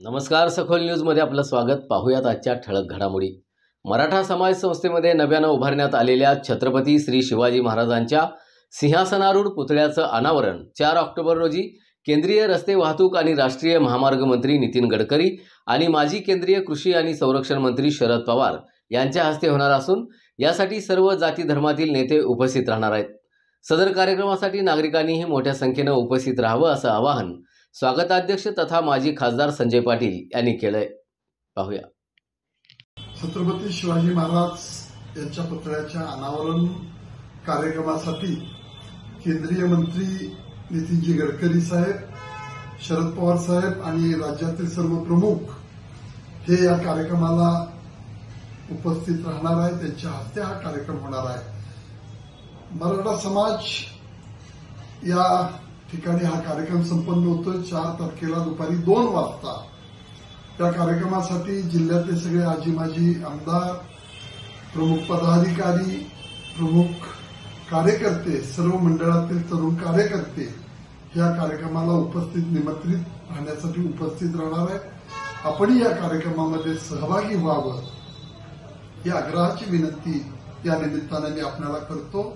नमस्कार. सखोल न्यूजमध्ये आपलं स्वागत. पाहूयात आजच्या ठळक घडामोडी. मराठा समाज संस्थेमध्ये नव्यानं उभारण्यात आलेल्या छत्रपती श्री शिवाजी महाराजांच्या सिंहासनारूढ पुतळ्याचं अनावरण 4 ऑक्टोबर रोजी केंद्रीय रस्ते वाहतूक आणि राष्ट्रीय महामार्ग मंत्री नितीन गडकरी आणि माजी केंद्रीय कृषी आणि संरक्षण मंत्री शरद पवार यांच्या हस्ते होणार असून यासाठी सर्व जाती धर्मातील नेते उपस्थित राहणार आहेत. सदर कार्यक्रमासाठी नागरिकांनीही मोठ्या संख्येनं उपस्थित राहावं असं आवाहन स्वागताध्यक्ष तथा माजी खासदार संजय पाटील यांनी केलंय. पाहूया. छत्रपती शिवाजी महाराज यांच्या पुतळ्याच्या अनावरण कार्यक्रमासाठी केंद्रीय मंत्री नितीनजी गडकरी साहेब, शरद पवार साहेब आणि राज्यातील सर्व प्रमुख हे या कार्यक्रमाला उपस्थित राहणार आहेत. त्यांच्या हस्ते हा कार्यक्रम होणार आहे. मराठा समाज या ठिकाणी हा कार्यक्रम संपन्न होतोय. 4 तारखेला दुपारी 2 वाजता त्या कार्यक्रमासाठी जिल्ह्यातले सगळे आजी माजी आमदार, प्रमुख पदाधिकारी, प्रमुख कार्यकर्ते, सर्व मंडळातील तरुण कार्यकर्ते या कार्यक्रमाला उपस्थित निमंत्रित राहण्यासाठी उपस्थित राहणार आहेत. आपणही या कार्यक्रमामध्ये सहभागी व्हावं ही आग्रहाची विनंती या निमित्ताने मी आपल्याला करतो.